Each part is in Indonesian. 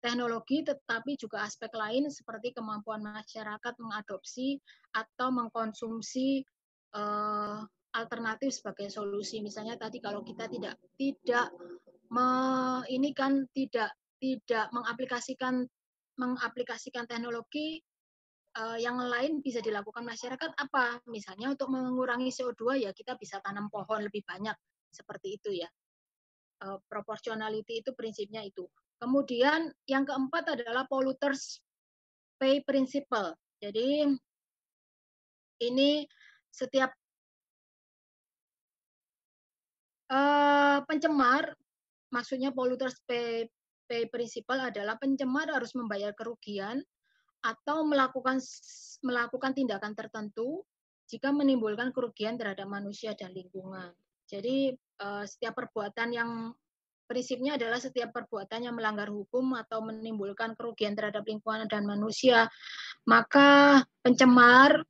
teknologi, tetapi juga aspek lain seperti kemampuan masyarakat mengadopsi atau mengkonsumsi alternatif sebagai solusi. Misalnya tadi kalau kita tidak ini kan tidak mengaplikasikan teknologi, yang lain bisa dilakukan masyarakat apa? Misalnya untuk mengurangi CO2 ya kita bisa tanam pohon lebih banyak seperti itu ya. Proportionality itu prinsipnya itu. Kemudian yang keempat adalah polluters pay principle. Jadi ini setiap pencemar, maksudnya polluters pay principle adalah pencemar harus membayar kerugian atau melakukan tindakan tertentu jika menimbulkan kerugian terhadap manusia dan lingkungan. Jadi setiap perbuatan yang prinsipnya adalah setiap perbuatan yang melanggar hukum atau menimbulkan kerugian terhadap lingkungan dan manusia, maka pencemar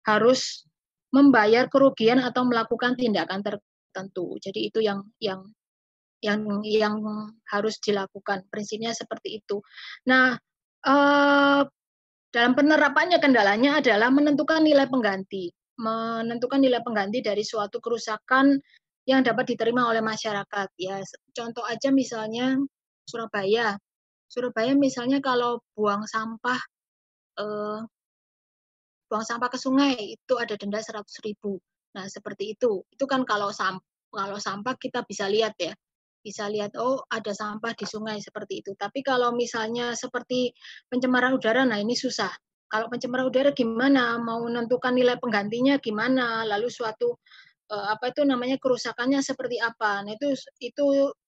harus membayar kerugian atau melakukan tindakan tertentu. Jadi itu yang harus dilakukan. Prinsipnya seperti itu. Nah, dalam penerapannya kendalanya adalah menentukan nilai pengganti. Menentukan nilai pengganti dari suatu kerusakan yang dapat diterima oleh masyarakat. Ya, contoh aja misalnya Surabaya. Surabaya misalnya kalau buang sampah ke sungai itu ada denda 100.000. Nah, seperti itu. Itu kan kalau sampah kita bisa lihat ya. Bisa lihat, oh ada sampah di sungai seperti itu. Tapi kalau misalnya seperti pencemaran udara, nah ini susah. Kalau pencemaran udara gimana? Mau menentukan nilai penggantinya gimana? Lalu suatu apa itu namanya kerusakannya seperti apa? Nah itu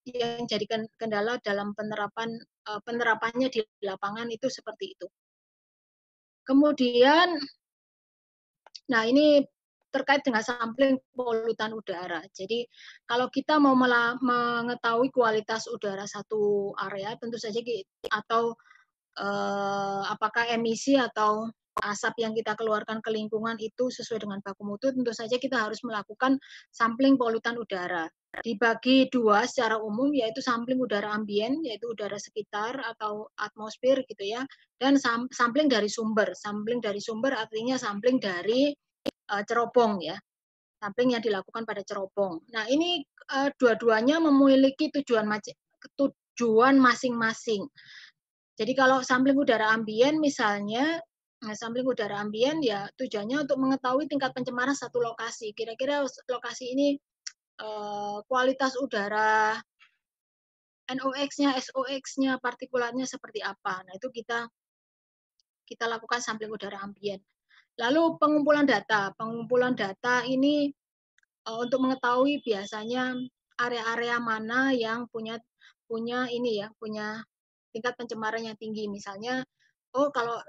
yang jadi kendala dalam penerapannya di lapangan itu seperti itu. Kemudian, nah ini terkait dengan sampling polutan udara. Jadi kalau kita mau mengetahui kualitas udara satu area, tentu saja atau apakah emisi atau asap yang kita keluarkan ke lingkungan itu sesuai dengan baku mutu, tentu saja kita harus melakukan sampling polutan udara. Dibagi dua secara umum, yaitu sampling udara ambien, yaitu udara sekitar atau atmosfer gitu ya, dan sampling dari sumber. Sampling dari sumber artinya sampling dari cerobong ya, sampling yang dilakukan pada cerobong. Nah ini dua-duanya memiliki tujuan masing-masing. Jadi kalau sampling udara ambien misalnya, sampling udara ambien ya tujuannya untuk mengetahui tingkat pencemaran satu lokasi. Kira-kira lokasi ini kualitas udara NOx-nya, SOx-nya, partikulatnya seperti apa. Nah itu kita lakukan sampling udara ambien. Lalu pengumpulan data. Pengumpulan data ini untuk mengetahui biasanya area-area mana yang punya tingkat pencemaran yang tinggi. Misalnya, oh kalau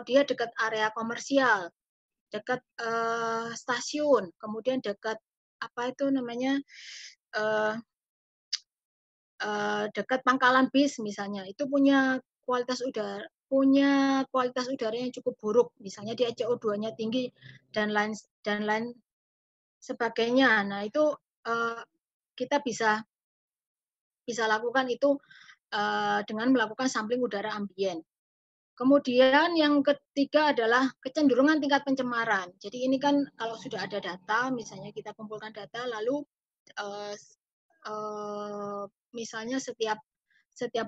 dia dekat area komersial, dekat stasiun, kemudian dekat apa itu namanya dekat pangkalan bis misalnya, itu punya kualitas udara yang cukup buruk. Misalnya dia CO2-nya tinggi dan lain sebagainya. Nah itu kita bisa lakukan itu dengan melakukan sampling udara ambien. Kemudian yang ketiga adalah kecenderungan tingkat pencemaran. Jadi ini kan kalau sudah ada data, misalnya kita kumpulkan data, lalu misalnya setiap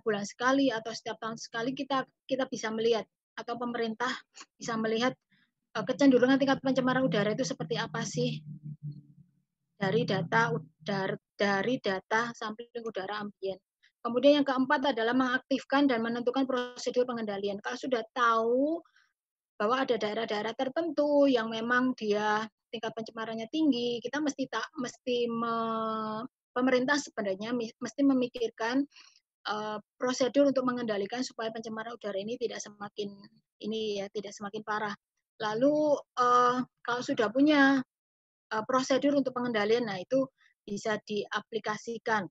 bulan sekali atau setiap tahun sekali kita bisa melihat atau pemerintah bisa melihat kecenderungan tingkat pencemaran udara itu seperti apa sih dari data sampling udara ambien. Kemudian yang keempat adalah mengaktifkan dan menentukan prosedur pengendalian. Kalau sudah tahu bahwa ada daerah-daerah tertentu yang memang dia tingkat pencemarannya tinggi, kita pemerintah sebenarnya mesti memikirkan prosedur untuk mengendalikan supaya pencemaran udara ini tidak semakin parah. Lalu kalau sudah punya prosedur untuk pengendalian, nah itu bisa diaplikasikan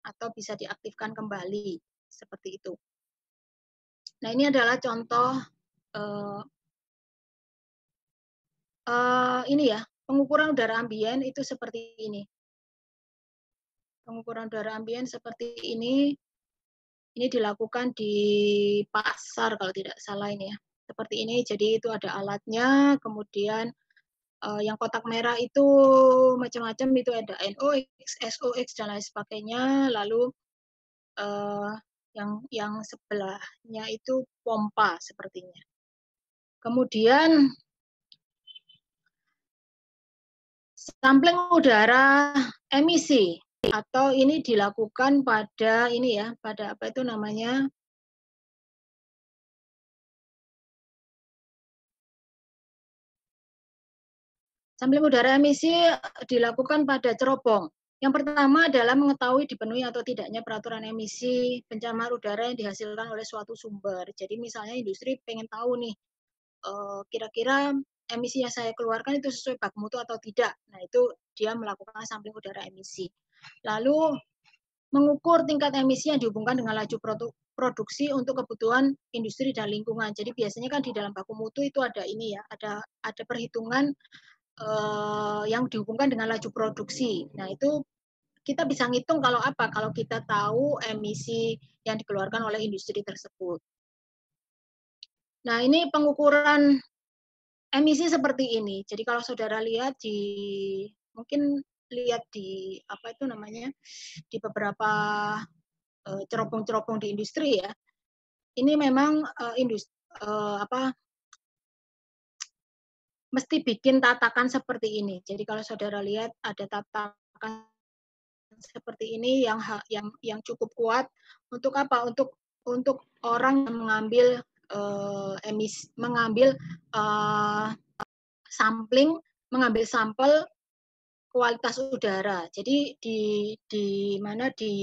atau bisa diaktifkan kembali seperti itu. Nah ini adalah contoh ini ya, pengukuran udara ambien itu seperti ini. Pengukuran udara ambien seperti ini. Ini dilakukan di pasar kalau tidak salah ini ya. Seperti ini, jadi itu ada alatnya, kemudian yang kotak merah itu macam-macam, itu ada NOx, SOx dan lain sebagainya. Lalu yang sebelahnya itu pompa sepertinya. Kemudian sampling udara emisi atau ini dilakukan pada ini ya, pada apa itu namanya? Sampling udara emisi dilakukan pada cerobong. Yang pertama adalah mengetahui dipenuhi atau tidaknya peraturan emisi pencemaran udara yang dihasilkan oleh suatu sumber. Jadi misalnya industri pengen tahu nih, kira-kira emisi yang saya keluarkan itu sesuai bak mutu atau tidak. Nah itu dia melakukan sampling udara emisi. Lalu mengukur tingkat emisi yang dihubungkan dengan laju produksi untuk kebutuhan industri dan lingkungan. Jadi biasanya kan di dalam baku mutu itu ada ini ya, ada perhitungan yang dihubungkan dengan laju produksi. Nah, itu kita bisa ngitung kalau apa? Kalau kita tahu emisi yang dikeluarkan oleh industri tersebut. Nah, ini pengukuran emisi seperti ini. Jadi kalau saudara lihat mungkin lihat di apa itu namanya, di beberapa cerobong-cerobong di industri ya. Ini memang industri apa mesti bikin tatakan seperti ini. Jadi kalau saudara lihat ada tatakan seperti ini yang cukup kuat untuk apa? Untuk orang yang mengambil sampling, mengambil sampel kualitas udara. Jadi di mana di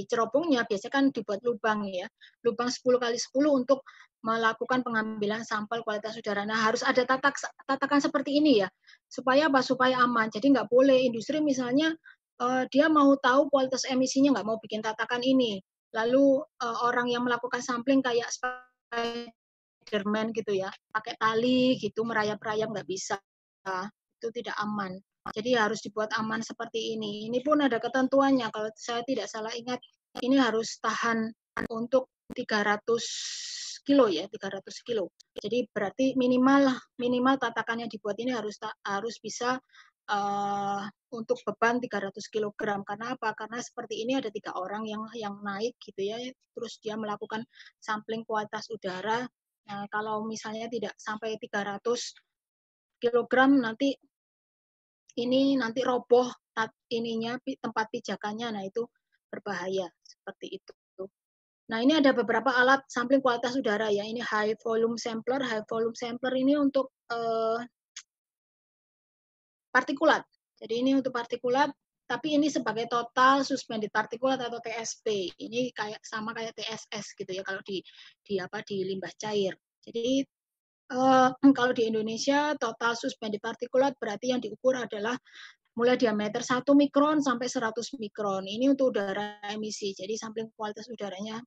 cerobongnya biasanya kan dibuat lubang ya, lubang 10 kali 10 untuk melakukan pengambilan sampel kualitas udara. Nah harus ada tatakan seperti ini ya, supaya apa? Supaya aman. Jadi nggak boleh industri misalnya dia mau tahu kualitas emisinya nggak mau bikin tatakan ini. Lalu orang yang melakukan sampling kayak Spiderman gitu ya, pakai tali gitu merayap-rayap nggak bisa, itu tidak aman. Jadi harus dibuat aman seperti ini. Ini pun ada ketentuannya. Kalau saya tidak salah ingat, ini harus tahan untuk 300 kilo ya, 300 kilo. Jadi berarti minimal tatakan yang dibuat ini harus bisa untuk beban 300 kilogram. Karena apa? Karena seperti ini ada 3 orang yang naik gitu ya, terus dia melakukan sampling kualitas udara. Nah, kalau misalnya tidak sampai 300 kilogram nanti roboh ininya tempat pijakannya, nah itu berbahaya seperti itu. Nah ini ada beberapa alat sampling kualitas udara ya, ini high volume sampler. High volume sampler ini untuk partikulat. Jadi ini untuk partikulat, tapi ini sebagai total suspended particulate atau TSP. Ini sama kayak TSS gitu ya kalau di limbah cair. Jadi kalau di Indonesia total suspended particulate berarti yang diukur adalah mulai diameter 1 mikron sampai 100 mikron. Ini untuk udara emisi. Jadi sampling kualitas udaranya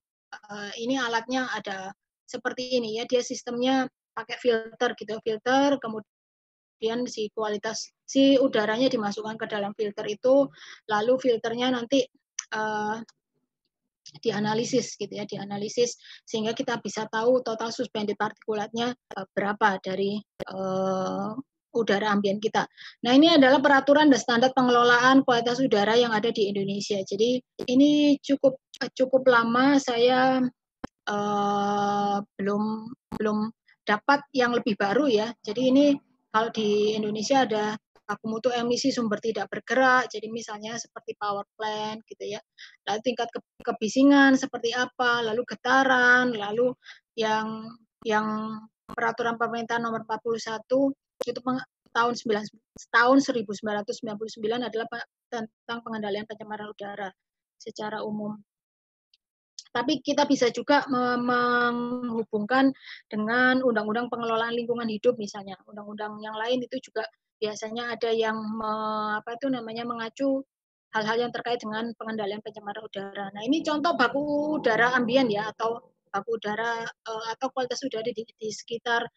ini alatnya ada seperti ini ya. Dia sistemnya pakai filter gitu, filter kemudian si udaranya dimasukkan ke dalam filter itu, lalu filternya nanti dianalisis gitu ya, dianalisis sehingga kita bisa tahu total suspended partikulatnya berapa dari udara ambien kita. Nah, ini adalah peraturan dan standar pengelolaan kualitas udara yang ada di Indonesia. Jadi ini cukup lama saya belum dapat yang lebih baru ya. Jadi ini kalau di Indonesia ada baku mutu emisi sumber tidak bergerak, jadi misalnya seperti power plant gitu ya. Lalu tingkat kebisingan seperti apa, lalu getaran, lalu yang peraturan pemerintah nomor 41 itu tahun 1999 adalah tentang pengendalian pencemaran udara secara umum. Tapi kita bisa juga menghubungkan dengan undang-undang pengelolaan lingkungan hidup misalnya. Undang-undang yang lain itu juga biasanya ada yang mengacu hal-hal yang terkait dengan pengendalian pencemaran udara. Nah, ini contoh baku udara ambien ya atau baku udara atau kualitas udara di sekitar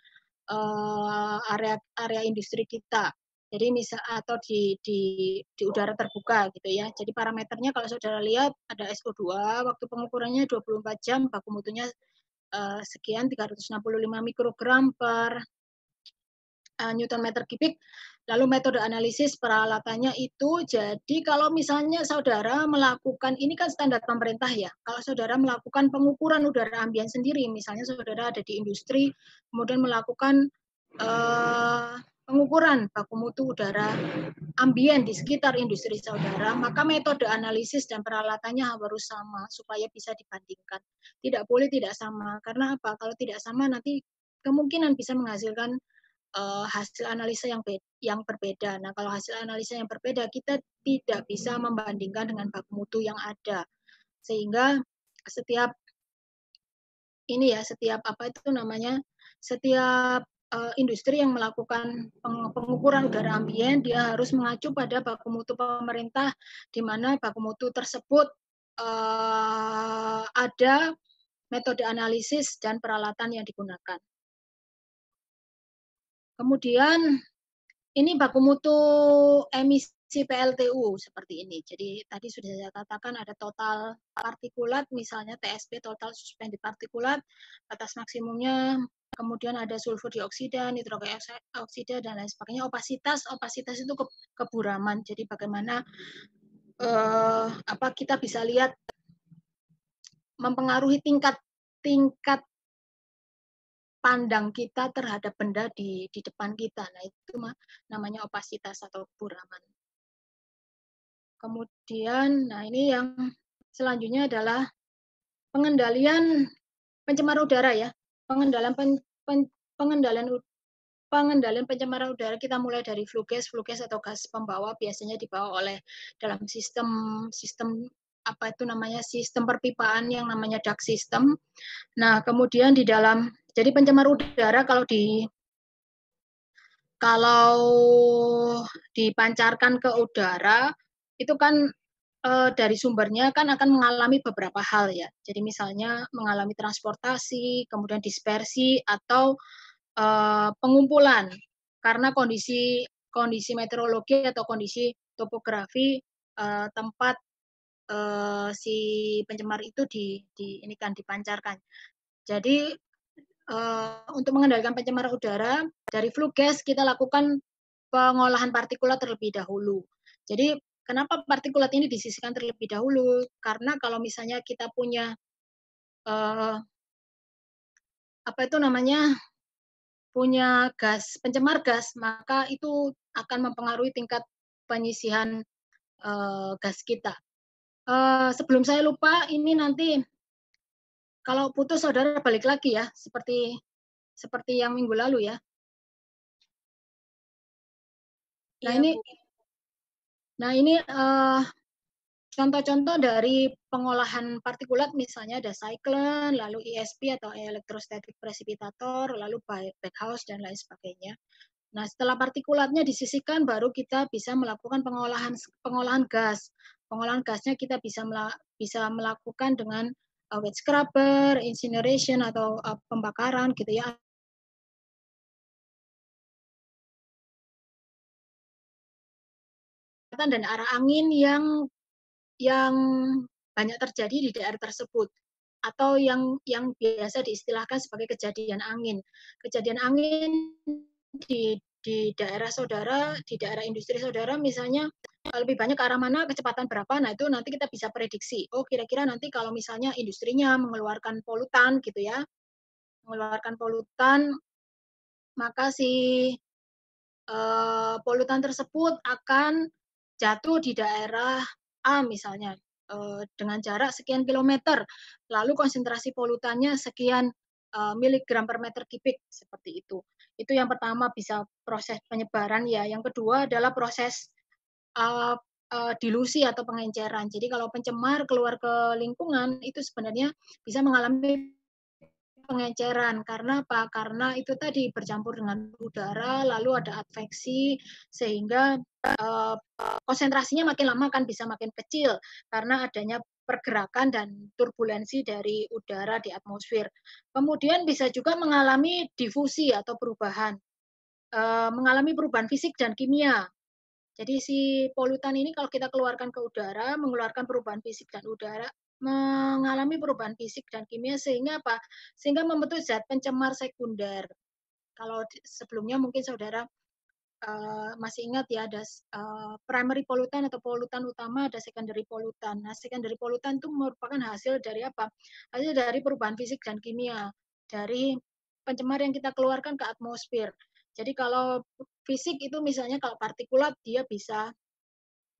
area industri kita. Jadi misal atau di udara terbuka gitu ya. Jadi parameternya kalau saudara lihat ada SO2, waktu pengukurannya 24 jam, baku mutunya sekian 365 mikrogram per Newton meter kubik. Lalu metode analisis peralatannya itu, jadi kalau misalnya saudara melakukan, ini kan standar pemerintah ya, kalau saudara melakukan pengukuran udara ambien sendiri, misalnya saudara ada di industri, kemudian melakukan pengukuran baku mutu udara ambien di sekitar industri saudara, maka metode analisis dan peralatannya harus sama supaya bisa dibandingkan. Tidak boleh tidak sama, karena apa? Kalau tidak sama nanti kemungkinan bisa menghasilkan hasil analisa yang berbeda. Nah, kalau hasil analisa yang berbeda, kita tidak bisa membandingkan dengan baku mutu yang ada. Sehingga setiap ini ya, setiap apa itu namanya, setiap industri yang melakukan pengukuran udara ambien, dia harus mengacu pada baku mutu pemerintah, di mana baku mutu tersebut ada metode analisis dan peralatan yang digunakan. Kemudian ini baku mutu emisi PLTU seperti ini. Jadi tadi sudah saya katakan ada total partikulat, misalnya TSP, total suspended partikulat, batas maksimumnya, kemudian ada sulfur dioksida, nitrogen oksida, dan lain sebagainya. Opasitas itu keburaman. Jadi bagaimana kita bisa lihat mempengaruhi tingkat pandang kita terhadap benda di depan kita. Nah, itu namanya opasitas atau keburaman. Kemudian, nah ini yang selanjutnya adalah pengendalian pencemar udara ya. Pengendalian pencemaran udara kita mulai dari flue gas atau gas pembawa biasanya dibawa oleh dalam sistem apa itu namanya sistem perpipaan yang namanya duct system. Nah, kemudian di dalam jadi pencemar udara kalau dipancarkan ke udara itu kan dari sumbernya kan akan mengalami beberapa hal ya. Jadi misalnya mengalami transportasi, kemudian dispersi atau pengumpulan karena kondisi meteorologi atau kondisi topografi tempat si pencemar itu ini kan dipancarkan. Jadi untuk mengendalikan pencemaran udara dari flue gas kita lakukan pengolahan partikulat terlebih dahulu. Jadi kenapa partikulat ini disisihkan terlebih dahulu? Karena kalau misalnya kita punya apa itu namanya punya pencemar gas, maka itu akan mempengaruhi tingkat penyisihan gas kita. Sebelum saya lupa, ini nanti kalau putus saudara balik lagi ya, seperti yang minggu lalu ya. Nah Iya, ini, Bu. Contoh-contoh dari pengolahan partikulat misalnya ada cyclone, lalu ESP atau electrostatic precipitator, lalu baghouse dan lain sebagainya. Nah, setelah partikulatnya disisihkan, baru kita bisa melakukan pengolahan gas. Pengolahan gasnya kita bisa melakukan dengan wet scrubber, incineration atau pembakaran gitu ya. Dan arah angin yang banyak terjadi di daerah tersebut atau yang biasa diistilahkan sebagai kejadian angin. Kejadian angin di daerah saudara, di daerah industri saudara misalnya lebih banyak ke arah mana, kecepatan berapa, nah itu nanti kita bisa prediksi. Oh, kira-kira nanti kalau misalnya industrinya mengeluarkan polutan gitu ya, mengeluarkan polutan, maka si polutan tersebut akan jatuh di daerah A misalnya dengan jarak sekian kilometer, lalu konsentrasi polutannya sekian miligram per meter kubik seperti itu. Itu yang pertama bisa proses penyebaran ya. Yang kedua adalah proses dilusi atau pengenceran. Jadi kalau pencemar keluar ke lingkungan itu sebenarnya bisa mengalami pengenceran. Karena apa? Karena itu tadi bercampur dengan udara, lalu ada adveksi, sehingga konsentrasinya makin lama kan bisa makin kecil karena adanya pergerakan dan turbulensi dari udara di atmosfer. Kemudian bisa juga mengalami difusi atau perubahan. mengalami perubahan fisik dan kimia. Jadi si polutan ini kalau kita keluarkan ke udara, mengeluarkan perubahan fisik dan udara, mengalami perubahan fisik dan kimia sehingga apa? Sehingga membentuk zat pencemar sekunder. Kalau sebelumnya mungkin saudara masih ingat ya ada primary polutan atau polutan utama, ada secondary polutan. Nah, secondary polutan itu merupakan hasil dari apa? Hasil dari perubahan fisik dan kimia dari pencemar yang kita keluarkan ke atmosfer. Jadi kalau fisik itu misalnya kalau partikulat dia bisa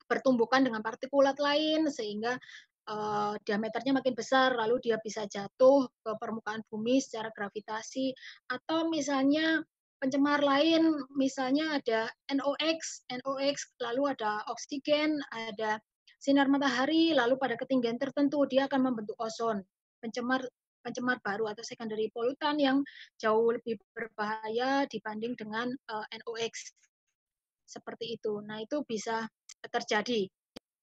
bertumbukan dengan partikulat lain sehingga diameternya makin besar lalu dia bisa jatuh ke permukaan bumi secara gravitasi atau misalnya pencemar lain misalnya ada NOx lalu ada oksigen, ada sinar matahari lalu pada ketinggian tertentu dia akan membentuk ozon. Pencemar pencemar baru atau secondary polutan yang jauh lebih berbahaya dibanding dengan NOx seperti itu. Nah, itu bisa terjadi.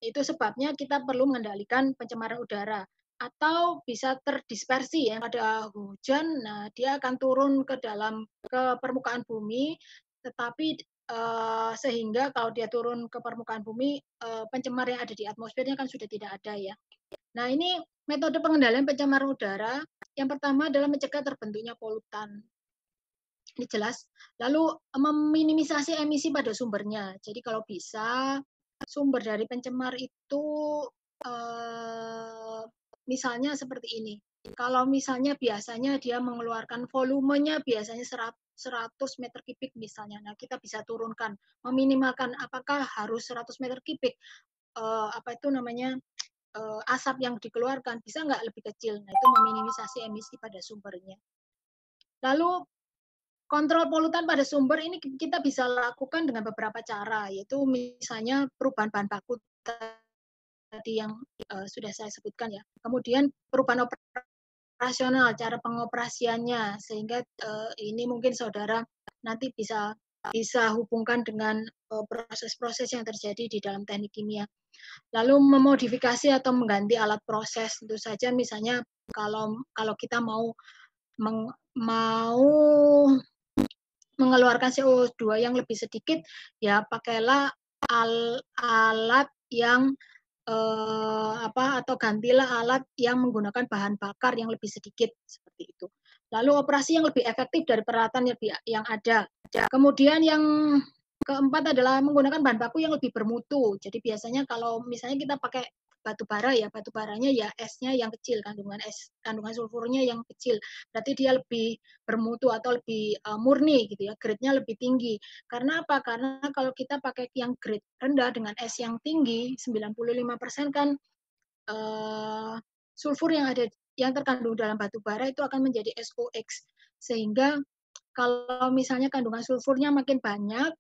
Itu sebabnya kita perlu mengendalikan pencemaran udara atau bisa terdispersi ya ada hujan, nah dia akan turun ke permukaan bumi, tetapi sehingga kalau dia turun ke permukaan bumi, pencemar yang ada di atmosfernya kan sudah tidak ada ya. Nah ini metode pengendalian pencemaran udara, yang pertama adalah mencegah terbentuknya polutan. Ini jelas. Lalu meminimisasi emisi pada sumbernya. Jadi kalau bisa sumber dari pencemar itu misalnya seperti ini. Kalau misalnya biasanya dia mengeluarkan volumenya biasanya 100 meter kubik misalnya. Nah, kita bisa turunkan, meminimalkan apakah harus 100 meter kubik apa itu namanya asap yang dikeluarkan bisa nggak lebih kecil. Nah, itu meminimisasi emisi pada sumbernya. Lalu kontrol polutan pada sumber ini kita bisa lakukan dengan beberapa cara, yaitu misalnya perubahan bahan baku tadi yang sudah saya sebutkan ya. Kemudian perubahan operasional, cara pengoperasiannya, sehingga ini mungkin saudara nanti bisa hubungkan dengan proses-proses yang terjadi di dalam teknik kimia. Lalu memodifikasi atau mengganti alat proses, tentu saja misalnya kalau kita mau mengeluarkan CO2 yang lebih sedikit, ya pakailah alat yang atau gantilah alat yang menggunakan bahan bakar yang lebih sedikit seperti itu. Lalu operasi yang lebih efektif dari peralatan yang ada. Kemudian yang keempat adalah menggunakan bahan baku yang lebih bermutu. Jadi biasanya kalau misalnya kita pakai batu bara ya, batu baranya ya esnya yang kecil, kandungan sulfurnya yang kecil. Berarti dia lebih bermutu atau lebih murni gitu ya, grade-nya lebih tinggi. Karena apa? Karena kalau kita pakai yang grade rendah dengan es yang tinggi, 95% kan sulfur yang terkandung dalam batu bara itu akan menjadi SOX. Sehingga kalau misalnya kandungan sulfurnya makin banyak,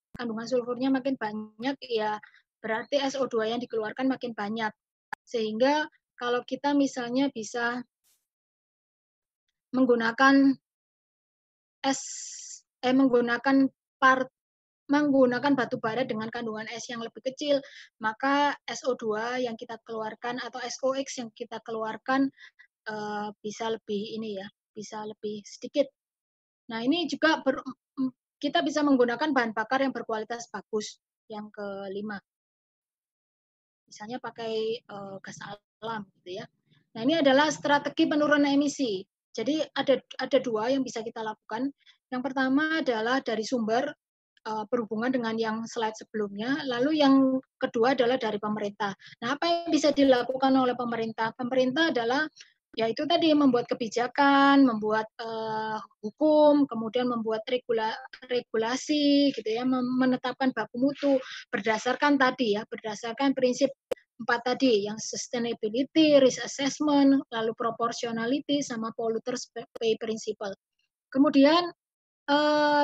ya berarti SO2 yang dikeluarkan makin banyak. Sehingga kalau kita misalnya bisa menggunakan menggunakan batu bara dengan kandungan es yang lebih kecil, maka SO2 yang kita keluarkan atau SOX yang kita keluarkan bisa lebih sedikit. Nah, ini juga kita bisa menggunakan bahan bakar yang berkualitas bagus. Yang kelima, misalnya pakai gas alam, gitu ya. Nah, ini adalah strategi penurunan emisi. Jadi ada dua yang bisa kita lakukan. Yang pertama adalah dari sumber berhubungan dengan yang slide sebelumnya. Lalu yang kedua adalah dari pemerintah. Nah, apa yang bisa dilakukan oleh pemerintah? Pemerintah adalah yaitu tadi membuat kebijakan, membuat hukum, kemudian membuat regulasi, gitu ya, menetapkan baku mutu berdasarkan prinsip 4 tadi, yang sustainability, risk assessment, lalu proportionality, sama polluters pay principle. Kemudian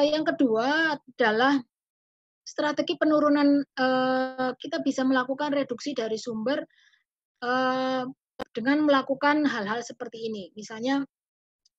yang kedua adalah strategi penurunan, kita bisa melakukan reduksi dari sumber dengan melakukan hal-hal seperti ini. Misalnya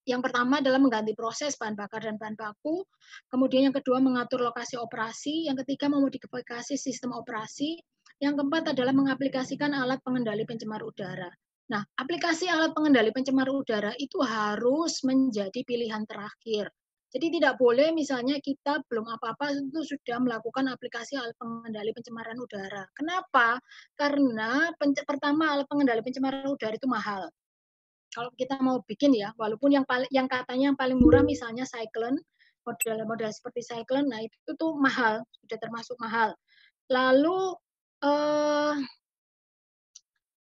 yang pertama adalah mengganti proses bahan bakar dan bahan baku, kemudian yang kedua mengatur lokasi operasi, yang ketiga memodifikasi sistem operasi, yang keempat adalah mengaplikasikan alat pengendali pencemar udara. Nah, aplikasi alat pengendali pencemar udara itu harus menjadi pilihan terakhir. Jadi tidak boleh misalnya kita belum apa-apa itu sudah melakukan aplikasi alat pengendali pencemaran udara. Kenapa? Karena pertama alat pengendali pencemaran udara itu mahal. Kalau kita mau bikin ya, walaupun yang katanya yang paling murah misalnya Cyclone, model-model seperti Cyclone, nah itu tuh mahal, sudah termasuk mahal. Lalu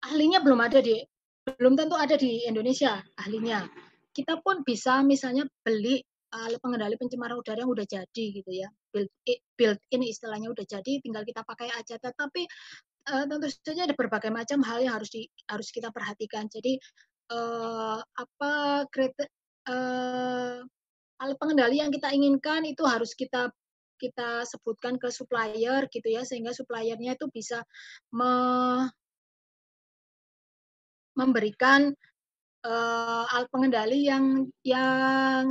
ahlinya belum tentu ada di Indonesia ahlinya. Kita pun bisa misalnya beli alat pengendali pencemaran udara yang udah jadi gitu ya, built in istilahnya udah jadi, tinggal kita pakai aja. Tetapi tentu saja ada berbagai macam hal yang harus kita perhatikan. Jadi apa alat pengendali yang kita inginkan itu harus kita kita sebutkan ke supplier gitu ya, sehingga suppliernya itu bisa memberikan alat pengendali yang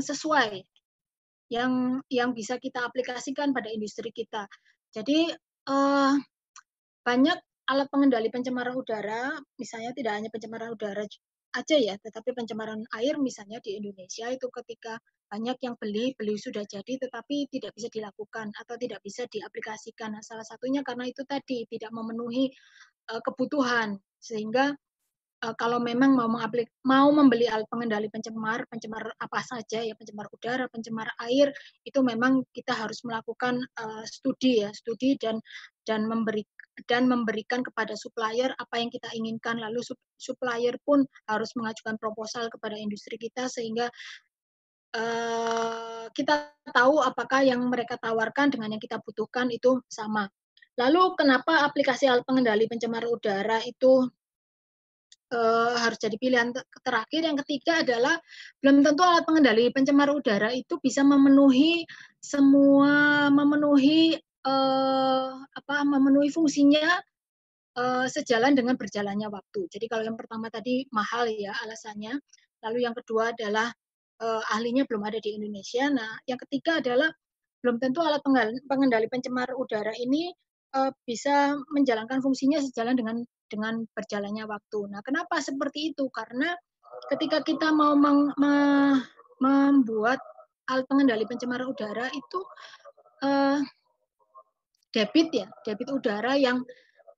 sesuai, yang bisa kita aplikasikan pada industri kita. Jadi banyak alat pengendali pencemaran udara, misalnya tidak hanya pencemaran udara aja ya, tetapi pencemaran air misalnya di Indonesia itu ketika banyak yang beli sudah jadi tetapi tidak bisa dilakukan atau tidak bisa diaplikasikan. Nah, salah satunya karena itu tadi tidak memenuhi kebutuhan, sehingga kalau memang mau membeli alat pengendali pencemar apa saja ya, pencemar udara, pencemar air, itu memang kita harus melakukan studi dan memberikan kepada supplier apa yang kita inginkan. Lalu supplier pun harus mengajukan proposal kepada industri kita sehingga kita tahu apakah yang mereka tawarkan dengan yang kita butuhkan itu sama. Lalu kenapa aplikasi alat pengendali pencemar udara itu harus jadi pilihan terakhir. Yang ketiga adalah belum tentu alat pengendali pencemar udara itu bisa memenuhi memenuhi fungsinya sejalan dengan berjalannya waktu. Jadi kalau yang pertama tadi mahal ya alasannya, lalu yang kedua adalah ahlinya belum ada di Indonesia. Nah, yang ketiga adalah belum tentu alat pengendali pencemar udara ini bisa menjalankan fungsinya sejalan dengan berjalannya waktu. Nah, kenapa seperti itu? Karena ketika kita mau membuat alat pengendali pencemar udara itu uh, debit udara yang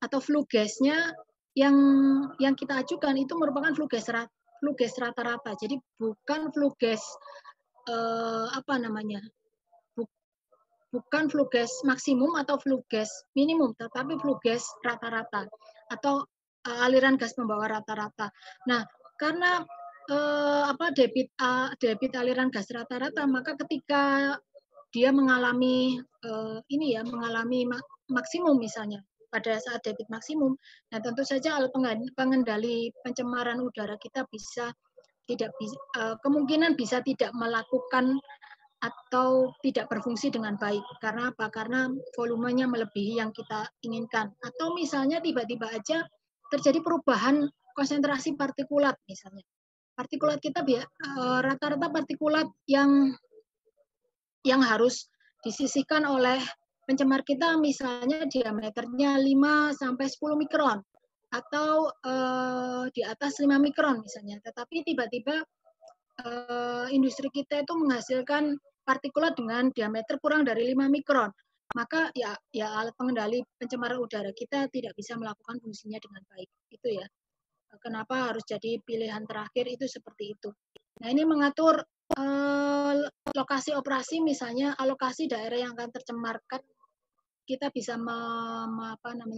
atau flue gasnya yang kita ajukan itu merupakan flue gas rata-rata. Jadi bukan flue gas bukan flue gas maksimum atau flue gas minimum, tetapi flue gas rata-rata atau aliran gas pembawa rata-rata. Nah, karena debit aliran gas rata-rata, maka ketika dia mengalami mengalami maksimum misalnya pada saat debit maksimum, nah tentu saja alat pengendali pencemaran udara kita kemungkinan bisa tidak melakukan atau tidak berfungsi dengan baik. Karena apa? Karena volumenya melebihi yang kita inginkan. Atau misalnya tiba-tiba aja terjadi perubahan konsentrasi partikulat misalnya. Partikulat kita rata-rata partikulat yang harus disisihkan oleh pencemar kita misalnya diameternya 5 sampai 10 mikron atau di atas 5 mikron misalnya. Tetapi tiba-tiba industri kita itu menghasilkan partikulat dengan diameter kurang dari 5 mikron, maka ya alat pengendali pencemaran udara kita tidak bisa melakukan fungsinya dengan baik. Itu ya. Kenapa harus jadi pilihan terakhir itu seperti itu. Nah, ini mengatur lokasi operasi misalnya alokasi daerah yang akan tercemarkan, kita bisa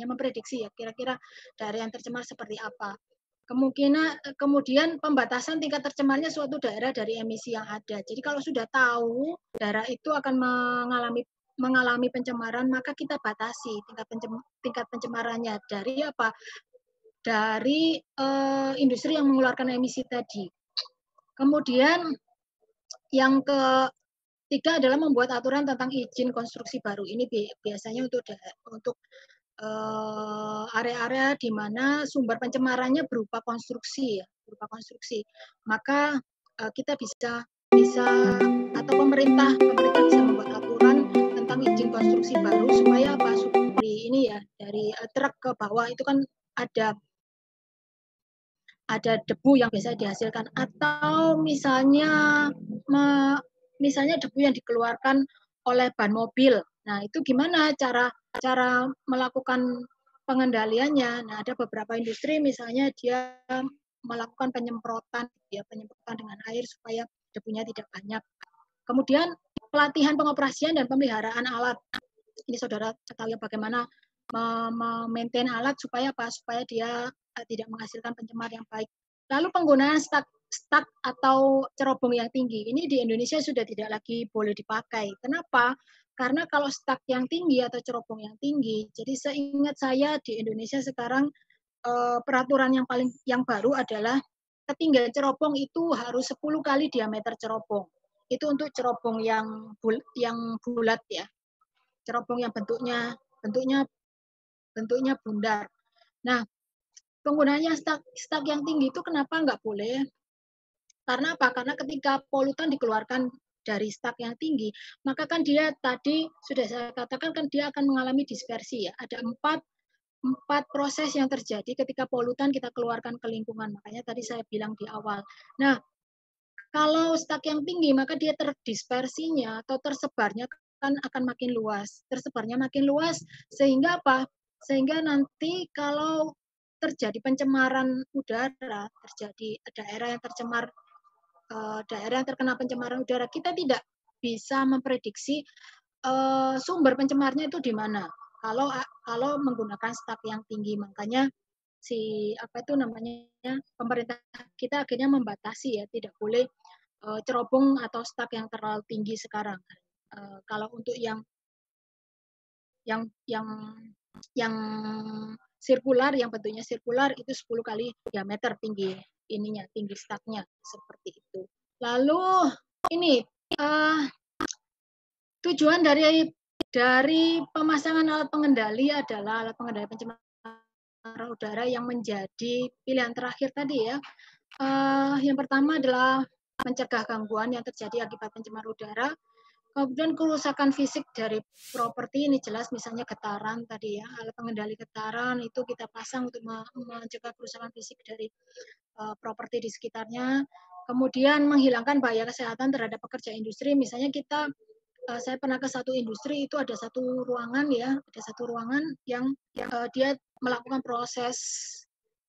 memprediksi ya kira-kira daerah yang tercemar seperti apa. Kemudian pembatasan tingkat tercemarnya suatu daerah dari emisi yang ada. Jadi kalau sudah tahu daerah itu akan mengalami pencemaran, maka kita batasi tingkat pencemarannya dari apa? Dari industri yang mengeluarkan emisi tadi. Kemudian yang ketiga adalah membuat aturan tentang izin konstruksi baru. Ini biasanya untuk area-area di mana sumber pencemarannya berupa konstruksi ya, maka kita bisa atau pemerintah bisa membuat aturan tentang izin konstruksi baru supaya apa? Dari truk ke bawah itu kan ada debu yang bisa dihasilkan, atau misalnya misalnya debu yang dikeluarkan oleh ban mobil. Nah, itu gimana cara melakukan pengendaliannya? Nah, ada beberapa industri misalnya dia melakukan penyemprotan, ya penyemprotan dengan air supaya debunya tidak banyak. Kemudian pelatihan pengoperasian dan pemeliharaan alat. Ini saudara ketahui bagaimana memaintain alat supaya apa? Supaya dia tidak menghasilkan pencemar yang baik. Lalu penggunaan stak atau cerobong yang tinggi. Ini di Indonesia sudah tidak lagi boleh dipakai. Kenapa? Karena kalau stak yang tinggi atau cerobong yang tinggi, jadi seingat saya di Indonesia sekarang peraturan yang baru adalah ketinggian cerobong itu harus 10 kali diameter cerobong. Itu untuk cerobong yang bulat ya. Cerobong yang bentuknya bundar. Nah, penggunaannya stak yang tinggi itu kenapa nggak boleh? Karena apa? Karena ketika polutan dikeluarkan dari stak yang tinggi, maka kan dia tadi sudah saya katakan kan dia akan mengalami dispersi ya. Ada empat proses yang terjadi ketika polutan kita keluarkan ke lingkungan. Makanya tadi saya bilang di awal. Nah, kalau stak yang tinggi, maka dia terdispersinya atau tersebarnya kan akan makin luas. Tersebarnya makin luas sehingga apa? Sehingga nanti kalau terjadi pencemaran udara, terjadi daerah yang tercemar, daerah yang terkena pencemaran udara, kita tidak bisa memprediksi sumber pencemarnya itu di mana. Kalau menggunakan stak yang tinggi, makanya pemerintah kita akhirnya membatasi ya, tidak boleh cerobong atau stak yang terlalu tinggi sekarang. Kalau untuk yang yang sirkular, yang bentuknya sirkular itu 10 kali diameter tinggi staknya seperti itu. Lalu ini tujuan dari pemasangan alat pengendali adalah alat pengendali pencemaran udara yang menjadi pilihan terakhir tadi ya. Yang pertama adalah mencegah gangguan yang terjadi akibat pencemaran udara. Kemudian kerusakan fisik dari properti ini jelas misalnya getaran tadi ya, alat pengendali getaran itu kita pasang untuk mencegah kerusakan fisik dari properti di sekitarnya. Kemudian menghilangkan bahaya kesehatan terhadap pekerja industri. Misalnya saya pernah ke satu industri itu ada satu ruangan ya, ada satu ruangan yang dia melakukan proses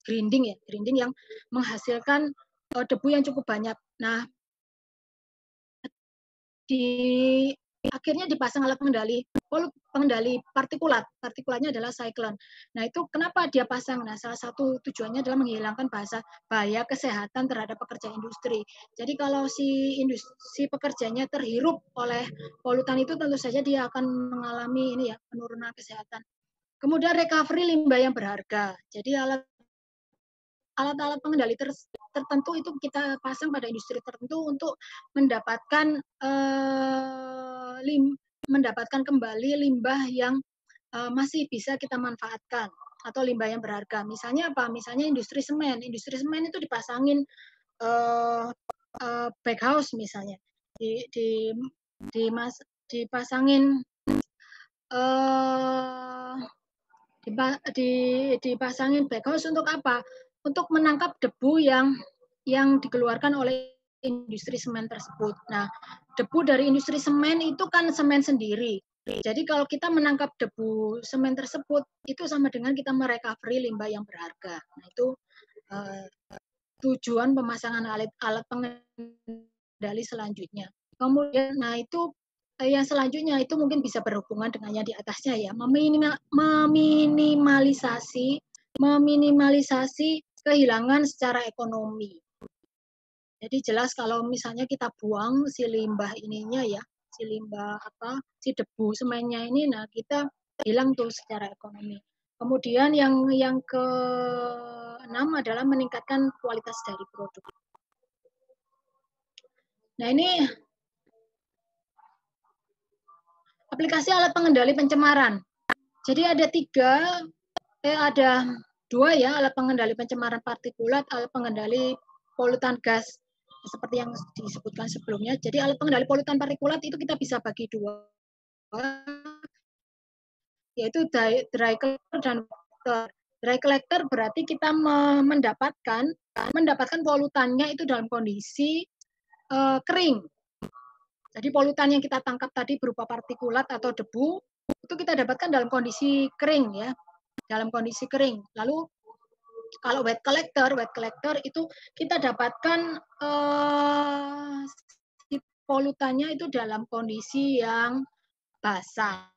grinding yang menghasilkan debu yang cukup banyak. Nah, akhirnya dipasang alat pengendali partikulat. Partikulatnya adalah cyclone. Nah, itu kenapa dia pasang? Nah, salah satu tujuannya adalah menghilangkan bahaya kesehatan terhadap pekerja industri. Jadi kalau si pekerjanya terhirup oleh polutan itu tentu saja dia akan mengalami penurunan kesehatan. Kemudian recovery limbah yang berharga. Jadi alat-alat pengendali tertentu itu kita pasang pada industri tertentu untuk mendapatkan kembali limbah yang masih bisa kita manfaatkan atau limbah yang berharga. Misalnya apa? Misalnya industri semen. Industri semen itu dipasangin baghouse misalnya, dipasangin dipasangin baghouse untuk apa? Untuk menangkap debu yang dikeluarkan oleh industri semen tersebut. Nah, debu dari industri semen itu kan semen sendiri. Jadi kalau kita menangkap debu semen tersebut, itu sama dengan kita merecovery limbah yang berharga. Nah, itu tujuan pemasangan alat pengendali selanjutnya. Kemudian, nah itu yang selanjutnya itu mungkin bisa berhubungan dengan yang di atasnya ya, memminimalisasi kehilangan secara ekonomi. Jadi jelas kalau misalnya kita buang si limbah ininya ya, si debu semennya ini, nah kita hilang tuh secara ekonomi. Kemudian yang ke-6 adalah meningkatkan kualitas dari produk. Nah ini aplikasi alat pengendali pencemaran. Jadi ada dua ya, alat pengendali pencemaran partikulat, alat pengendali polutan gas seperti yang disebutkan sebelumnya. Jadi alat pengendali polutan partikulat itu kita bisa bagi dua, yaitu dry collector dan collector. Dry collector berarti kita mendapatkan polutannya itu dalam kondisi kering. Jadi polutan yang kita tangkap tadi berupa partikulat atau debu itu kita dapatkan dalam kondisi kering ya, dalam kondisi kering. Lalu kalau wet collector itu kita dapatkan si polutannya itu dalam kondisi yang basah.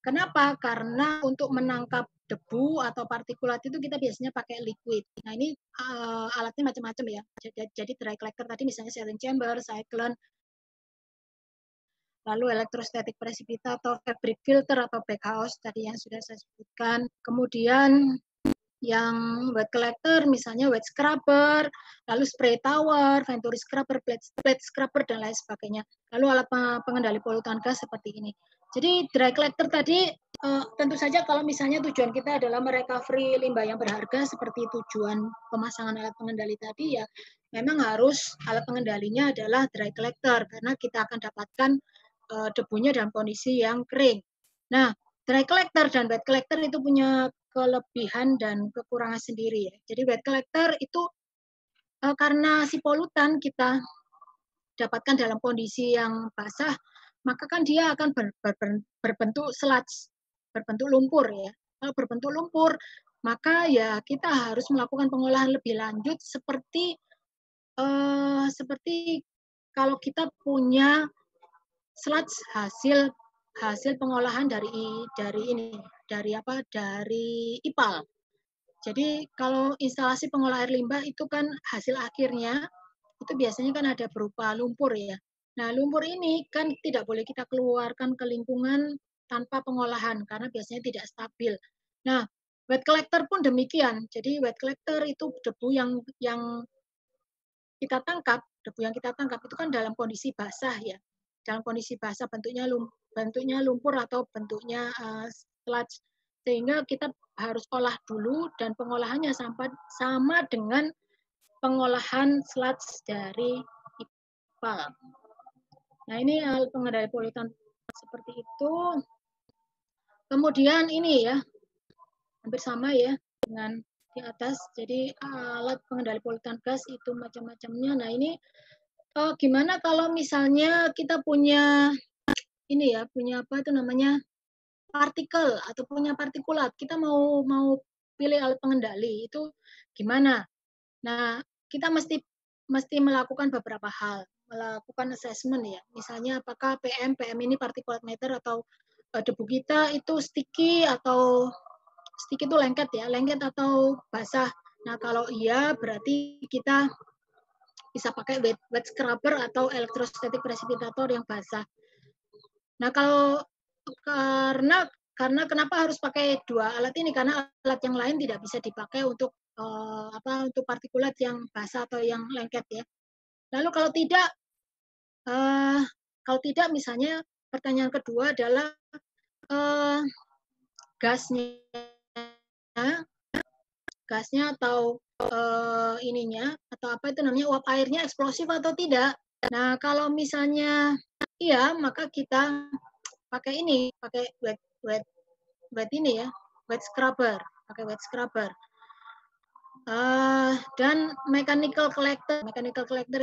Kenapa? Karena untuk menangkap debu atau partikulat itu kita biasanya pakai liquid. Nah ini alatnya macam-macam ya. Jadi dry collector tadi misalnya saline chamber, cyclone, lalu electrostatic precipitator, fabric filter atau baghouse tadi yang sudah saya sebutkan. Kemudian yang wet collector misalnya wet scrubber, lalu spray tower, venturi scrubber, plate scrubber dan lain sebagainya. Lalu alat pengendali polutan gas seperti ini. Jadi dry collector tadi tentu saja kalau misalnya tujuan kita adalah merecovery limbah yang berharga seperti tujuan pemasangan alat pengendali tadi ya memang harus alat pengendalinya adalah dry collector karena kita akan dapatkan debunya dalam kondisi yang kering. Nah, dry collector dan wet collector itu punya kelebihan dan kekurangan sendiri ya. Jadi wet collector itu karena si polutan kita dapatkan dalam kondisi yang basah, maka kan dia akan berbentuk sludge, berbentuk lumpur ya. Kalau berbentuk lumpur, maka ya kita harus melakukan pengolahan lebih lanjut seperti kalau kita punya sludge hasil pengolahan dari IPAL. Jadi kalau instalasi pengolah air limbah itu kan hasil akhirnya itu biasanya kan ada berupa lumpur ya. Nah, lumpur ini kan tidak boleh kita keluarkan ke lingkungan tanpa pengolahan karena biasanya tidak stabil. Nah, wet collector pun demikian. Jadi wet collector itu debu yang kita tangkap, debu yang kita tangkap itu kan dalam kondisi basah ya. Dalam kondisi basah bentuknya lumpur atau bentuknya sludge. Sehingga kita harus olah dulu dan pengolahannya sama dengan pengolahan sludge dari IPAL. Nah, ini alat pengendali polutan seperti itu. Kemudian ini ya, hampir sama ya dengan di atas. Jadi alat pengendali polutan gas itu macam-macamnya. Nah, ini gimana kalau misalnya kita punya ini ya, punya apa itu namanya partikel atau punya partikulat. Kita mau pilih alat pengendali itu gimana? Nah, kita mesti melakukan beberapa hal, melakukan assessment ya. Misalnya apakah PM ini particulate matter atau debu kita itu sticky itu lengket ya, lengket atau basah. Nah, kalau iya berarti kita bisa pakai wet scrubber atau electrostatic precipitator yang basah. Nah, karena kenapa harus pakai dua alat ini? Karena alat yang lain tidak bisa dipakai untuk untuk partikulat yang basah atau yang lengket ya. Lalu kalau tidak misalnya pertanyaan kedua adalah gasnya atau ininya atau apa itu namanya uap airnya eksplosif atau tidak. Nah, kalau misalnya iya, maka kita pakai wet ini ya, wet scrubber, pakai wet scrubber. Dan mechanical collector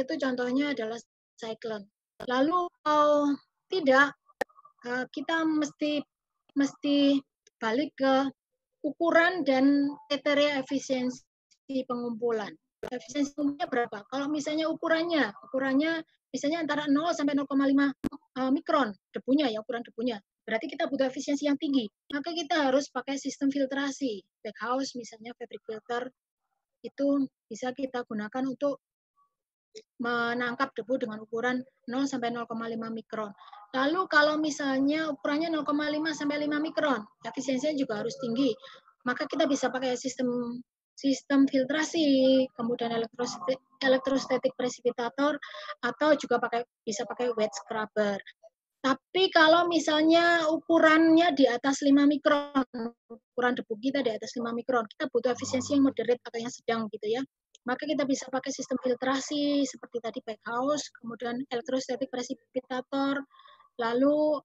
itu contohnya adalah cyclone. Lalu kalau tidak, kita mesti balik ke ukuran dan kriteria efisiensi pengumpulan. Efisiensi pengumpulannya berapa? Kalau misalnya ukurannya misalnya antara 0 sampai 0,5 mikron debunya ya, ukuran debunya. Berarti kita butuh efisiensi yang tinggi. Maka kita harus pakai sistem filtrasi. Baghouse misalnya fabric filter itu bisa kita gunakan untuk menangkap debu dengan ukuran 0 sampai 0,5 mikron. Lalu kalau misalnya ukurannya 0,5 sampai 5 mikron, efisiensinya juga harus tinggi. Maka kita bisa pakai sistem filtrasi, kemudian electrostatic precipitator atau juga bisa pakai wet scrubber. Tapi kalau misalnya ukurannya di atas 5 mikron, ukuran debu kita di atas 5 mikron, kita butuh efisiensi yang moderate atau yang sedang gitu ya. Maka kita bisa pakai sistem filtrasi seperti tadi baghouse, kemudian electrostatic precipitator, lalu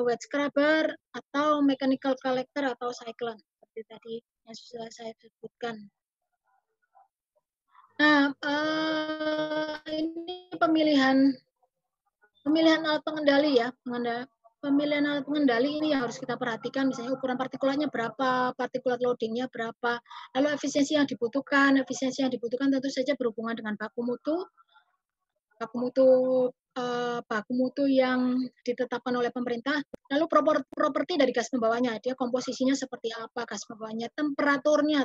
wet scrubber atau mechanical collector atau cyclone seperti tadi yang sudah saya sebutkan. Nah, ini pemilihan Pemilihan alat pengendali ya, pemilihan alat pengendali ini yang harus kita perhatikan, misalnya ukuran partikulatnya berapa, partikulat loadingnya berapa, lalu efisiensi yang dibutuhkan tentu saja berhubungan dengan baku mutu baku mutu yang ditetapkan oleh pemerintah. Lalu properti dari gas pembawanya, dia komposisinya seperti apa gas pembawanya,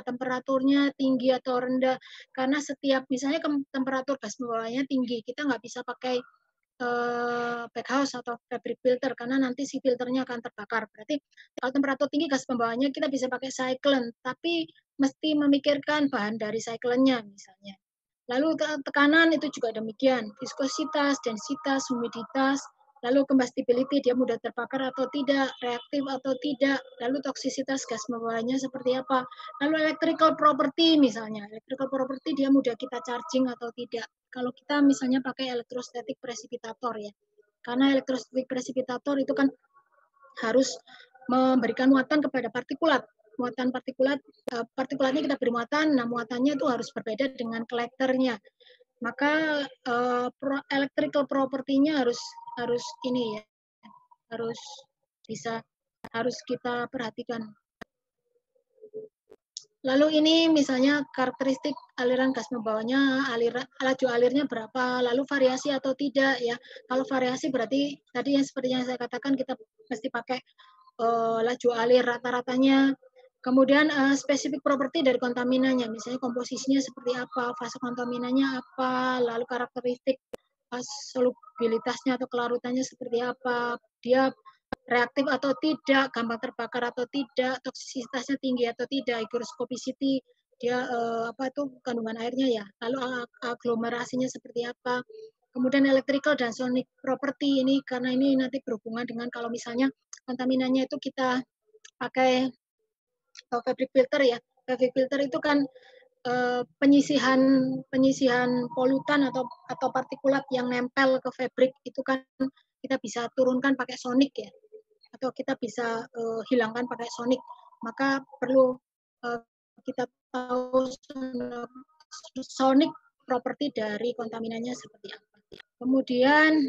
temperaturnya tinggi atau rendah. Karena setiap misalnya temperatur gas pembawanya tinggi, kita nggak bisa pakai backhouse atau fabric filter karena nanti si filternya akan terbakar. Berarti kalau temperatur tinggi gas pembawanya kita bisa pakai cyclone, tapi mesti memikirkan bahan dari cyclone-nya misalnya. Lalu tekanan itu juga demikian, viskositas, densitas, humiditas, lalu combustibility, dia mudah terbakar atau tidak, reaktif atau tidak, lalu toksisitas gas pembawanya seperti apa, lalu electrical property misalnya, electrical property dia mudah kita charging atau tidak. Kalau kita misalnya pakai electrostatic precipitator ya, karena electrostatic precipitator itu kan harus memberikan muatan kepada partikulat. Muatan partikulatnya kita beri muatan, nah muatannya itu harus berbeda dengan kolektornya. Maka electrical property-nya harus ini ya, harus bisa harus kita perhatikan. Lalu ini misalnya karakteristik aliran gas membawanya, laju alirnya berapa, lalu variasi atau tidak ya. Kalau variasi berarti tadi yang seperti yang saya katakan kita mesti pakai laju alir rata-ratanya. Kemudian spesifik properti dari kontaminannya, misalnya komposisinya seperti apa, fase kontaminannya apa, lalu karakteristik solubilitasnya atau kelarutannya seperti apa, dia reaktif atau tidak, gampang terbakar atau tidak, toksisitasnya tinggi atau tidak, hygroscopicity, dia apa itu kandungan airnya ya, lalu aglomerasinya seperti apa. Kemudian electrical dan sonic property ini karena ini nanti berhubungan dengan kalau misalnya kontaminannya itu kita pakai fabric filter ya. Fabric filter itu kan penyisihan polutan atau partikulat yang nempel ke fabrik itu kan kita bisa turunkan pakai sonic ya, atau kita bisa hilangkan pakai sonic. Maka perlu kita tahu sonic properti dari kontaminannya seperti apa. Kemudian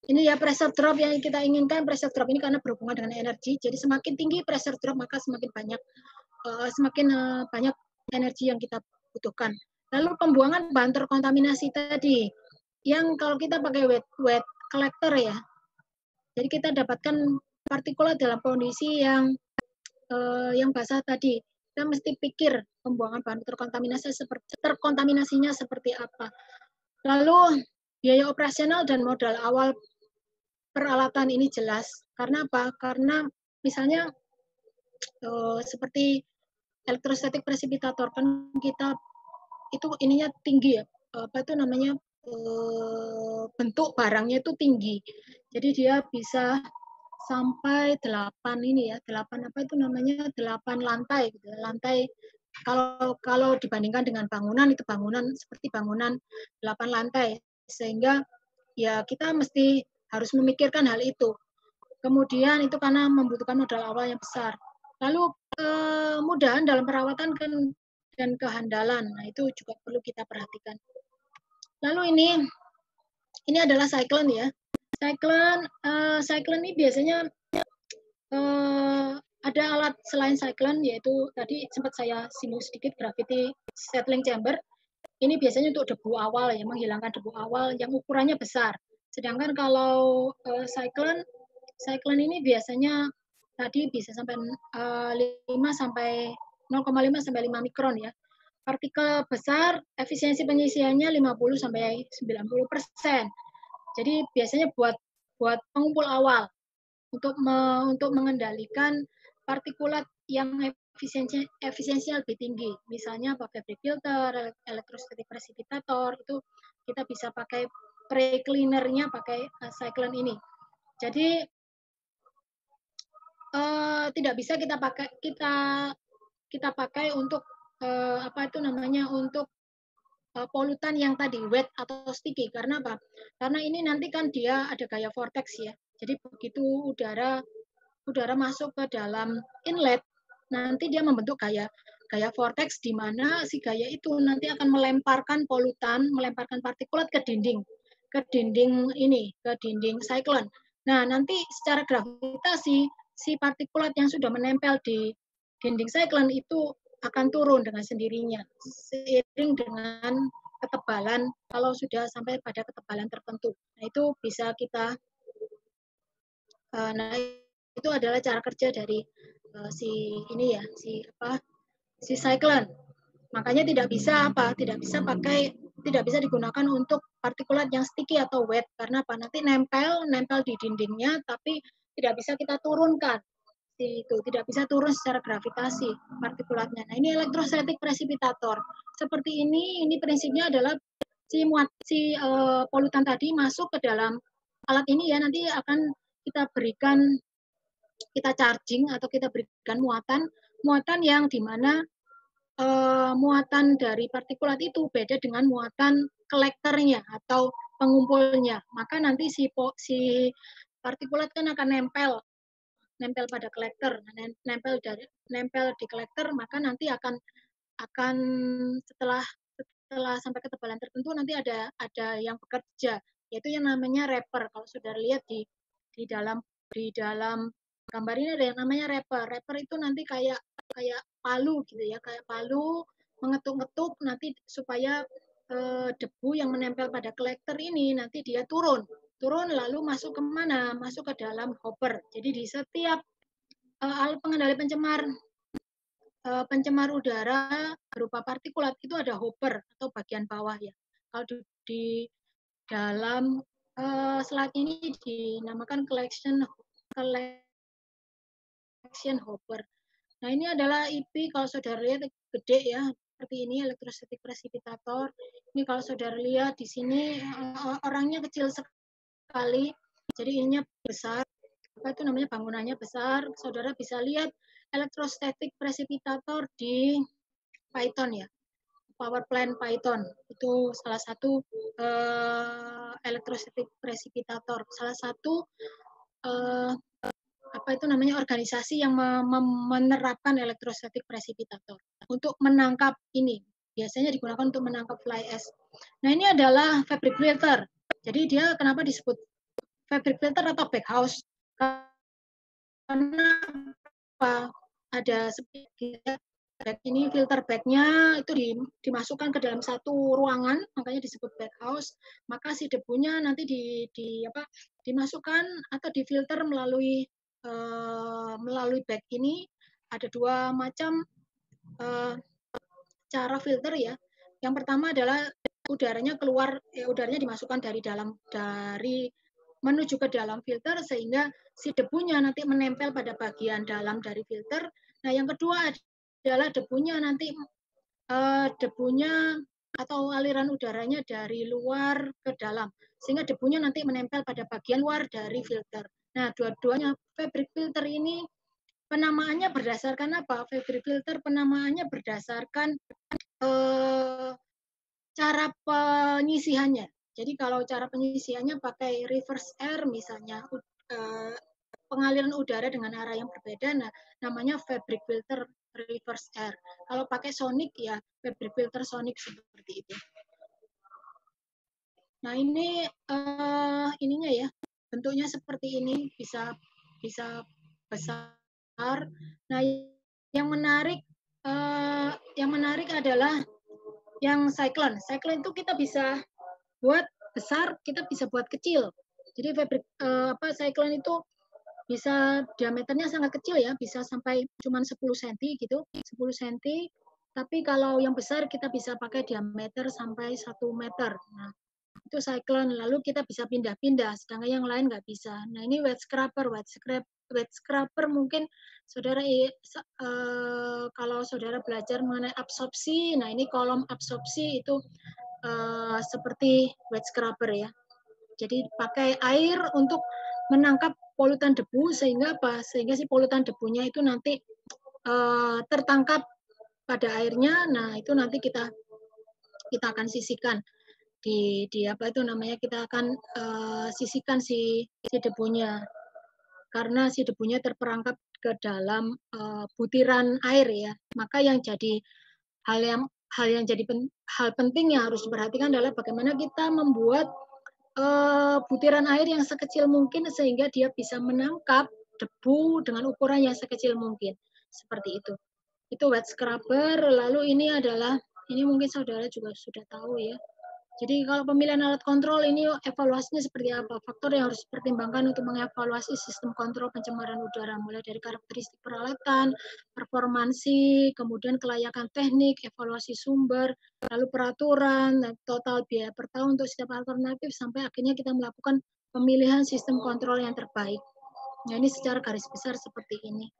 ini ya pressure drop yang kita inginkan. Pressure drop ini karena berhubungan dengan energi, jadi semakin tinggi pressure drop maka semakin banyak energi yang kita butuhkan. Lalu pembuangan bahan terkontaminasi tadi, yang kalau kita pakai wet collector ya, jadi kita dapatkan partikulat dalam kondisi yang basah tadi. Kita mesti pikir pembuangan bahan terkontaminasinya seperti apa. Lalu biaya operasional dan modal awal peralatan ini jelas. Karena apa? Karena misalnya seperti elektrostatik precipitator kan kita itu ininya tinggi ya, apa itu namanya, bentuk barangnya itu tinggi. Jadi dia bisa sampai 8 ini ya, 8 apa itu namanya, 8 lantai gitu. Lantai kalau dibandingkan dengan bangunan, itu bangunan seperti bangunan 8 lantai. Sehingga ya kita mesti harus memikirkan hal itu. Kemudian itu karena membutuhkan modal awal yang besar. Lalu kemudahan dalam perawatan dan kehandalan, nah itu juga perlu kita perhatikan. Lalu ini adalah cyclone ya. Cyclone ini biasanya ada alat selain cyclone, yaitu tadi sempat saya singgung sedikit gravity settling chamber. Ini biasanya untuk debu awal ya, menghilangkan debu awal yang ukurannya besar. Sedangkan kalau cyclone ini biasanya tadi bisa sampai 5 sampai 0,5 sampai 5 mikron ya. Partikel besar, efisiensi pengisiannya 50 sampai 90%. Jadi biasanya buat pengumpul awal untuk mengendalikan partikulat yang efisiensinya lebih tinggi. Misalnya pakai fabric filter, electrostatic precipitator, itu kita bisa pakai pre-cleanernya pakai cyclone ini. Jadi tidak bisa kita pakai untuk apa itu namanya, untuk polutan yang tadi wet atau sticky. Karena apa? Karena ini nanti kan dia ada gaya vortex ya. Jadi begitu udara masuk ke dalam inlet, nanti dia membentuk gaya vortex di mana si gaya itu nanti akan melemparkan polutan, melemparkan partikulat ke ke dinding siklon. Nah, nanti secara gravitasi si partikulat yang sudah menempel di dinding siklon itu akan turun dengan sendirinya seiring dengan ketebalan kalau sudah sampai pada ketebalan tertentu. Nah, itu bisa kita nah itu adalah cara kerja dari si ini ya, si siklon. Makanya tidak bisa tidak bisa digunakan untuk partikulat yang sticky atau wet karena apa? Nanti nempel di dindingnya tapi tidak bisa kita turunkan. Itu tidak bisa turun secara gravitasi partikulatnya. Nah, ini elektrostatik presipitator. Seperti ini prinsipnya adalah polutan tadi masuk ke dalam alat ini ya, nanti akan kita charging atau kita berikan muatan yang dimana muatan dari partikulat itu beda dengan muatan kolektornya atau pengumpulnya. Maka nanti si partikulat kan akan nempel pada kolektor, nempel di kolektor, maka nanti akan setelah sampai ketebalan tertentu nanti ada yang bekerja, yaitu yang namanya wrapper. Kalau sudah lihat di dalam gambar ini ada yang namanya wrapper. Wrapper itu nanti kayak palu gitu ya, kayak palu mengetuk-ngetuk nanti supaya debu yang menempel pada kolektor ini nanti dia turun lalu masuk ke mana? Masuk ke dalam hopper. Jadi di setiap alat pengendali pencemar udara berupa partikulat itu ada hopper atau bagian bawah ya. Kalau di dalam slide ini dinamakan collection hopper. Nah, ini adalah IP kalau saudara lihat gede ya, seperti ini elektrostatik presipitator. Ini kalau saudara lihat di sini orangnya kecil sekali, jadi ininya besar. Apa itu namanya, bangunannya besar. Saudara bisa lihat elektrostatik presipitator di Python ya, power plant Python itu salah satu elektrostatik presipitator, salah satu organisasi yang menerapkan elektrostatik presipitator untuk menangkap ini. Biasanya digunakan untuk menangkap fly ash. Nah, ini adalah fabric filter. Jadi dia kenapa disebut fabric filter atau baghouse? Karena apa? Ada bag ini, filter bagnya itu dimasukkan ke dalam satu ruangan, makanya disebut baghouse. Maka si debunya nanti dimasukkan atau difilter melalui bag ini. Ada dua macam cara filter ya. Yang pertama adalah udaranya dimasukkan dari menuju ke dalam filter sehingga si debunya nanti menempel pada bagian dalam dari filter. Nah, yang kedua adalah debunya atau aliran udaranya dari luar ke dalam sehingga debunya nanti menempel pada bagian luar dari filter. Nah, dua-duanya fabric filter ini penamaannya berdasarkan apa? Fabric filter penamaannya berdasarkan cara penyisihannya. Jadi kalau cara penyisihannya pakai reverse air misalnya, pengaliran udara dengan arah yang berbeda, nah namanya fabric filter reverse air. Kalau pakai sonic ya fabric filter sonic seperti itu. Nah, ini ininya ya, bentuknya seperti ini, bisa besar. Nah, yang menarik adalah yang cyclone. Cyclone itu kita bisa buat besar, kita bisa buat kecil. Jadi cyclone itu bisa diameternya sangat kecil ya, bisa sampai cuma 10 cm gitu, 10 cm. Tapi kalau yang besar kita bisa pakai diameter sampai 1 meter. Nah, itu cyclone. Lalu kita bisa pindah-pindah, sedangkan yang lain nggak bisa. Nah, ini wet scraper mungkin saudara kalau saudara belajar mengenai absorpsi, nah ini kolom absorpsi itu seperti wet scraper ya. Jadi pakai air untuk menangkap polutan debu sehingga si polutan debunya itu nanti tertangkap pada airnya. Nah, itu nanti kita akan sisihkan kita akan sisihkan si debunya karena si debunya terperangkap ke dalam butiran air ya. Maka yang jadi hal penting yang harus diperhatikan adalah bagaimana kita membuat butiran air yang sekecil mungkin sehingga dia bisa menangkap debu dengan ukuran yang sekecil mungkin. Seperti itu. Itu wet scrubber. Lalu ini adalah, ini mungkin saudara juga sudah tahu ya. Jadi kalau pemilihan alat kontrol ini evaluasinya seperti apa? Faktor yang harus dipertimbangkan untuk mengevaluasi sistem kontrol pencemaran udara, mulai dari karakteristik peralatan, performansi, kemudian kelayakan teknik, evaluasi sumber, lalu peraturan, total biaya per tahun untuk setiap alternatif, sampai akhirnya kita melakukan pemilihan sistem kontrol yang terbaik. Nah, ini secara garis besar seperti ini.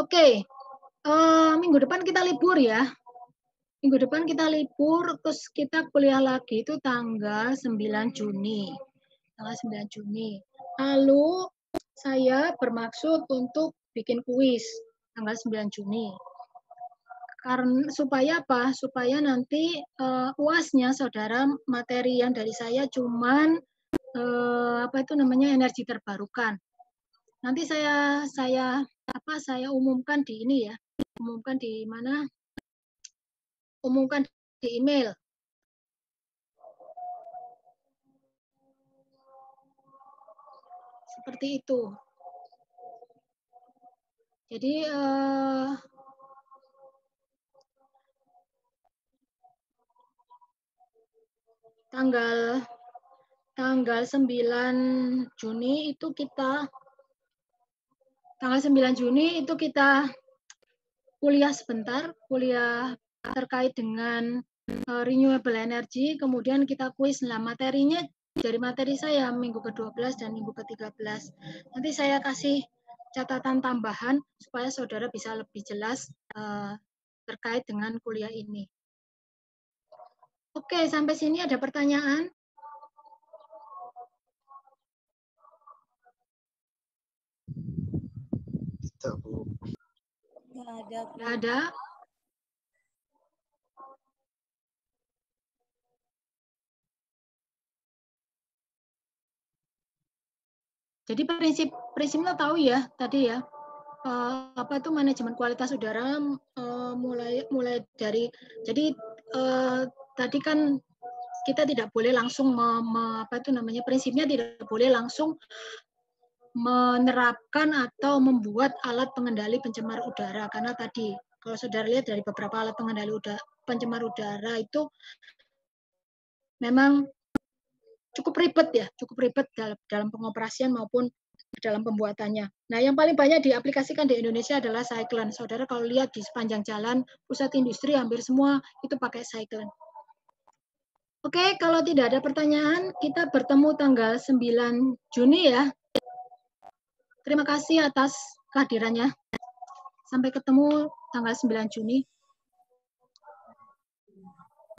Oke, minggu depan kita libur ya. Minggu depan kita libur, terus kita kuliah lagi itu tanggal 9 Juni. Tanggal 9 Juni. Lalu saya bermaksud untuk bikin kuis tanggal 9 Juni. Karena supaya apa? Supaya nanti UAS-nya saudara materi yang dari saya cuman apa itu namanya energi terbarukan. Nanti saya umumkan di ini ya. Umumkan di mana? Umumkan di email. Seperti itu. Jadi tanggal 9 Juni itu kita kuliah sebentar, kuliah terkait dengan renewable energy, kemudian kita kuis. Nah, materinya dari materi saya minggu ke-12 dan minggu ke-13. Nanti saya kasih catatan tambahan supaya saudara bisa lebih jelas terkait dengan kuliah ini. Oke, sampai sini ada pertanyaan? Nggak ada. Jadi prinsipnya tahu ya tadi ya, apa itu manajemen kualitas udara mulai dari, jadi tadi kan kita tidak boleh langsung prinsipnya tidak boleh langsung menerapkan atau membuat alat pengendali pencemar udara, karena tadi kalau saudara lihat dari beberapa alat pengendali pencemar udara itu memang cukup ribet dalam pengoperasian maupun dalam pembuatannya. Nah, yang paling banyak diaplikasikan di Indonesia adalah Cyclone. Saudara kalau lihat di sepanjang jalan pusat industri hampir semua itu pakai Cyclone. Oke, kalau tidak ada pertanyaan, kita bertemu tanggal 9 Juni ya. Terima kasih atas kehadirannya. Sampai ketemu tanggal 9 Juni.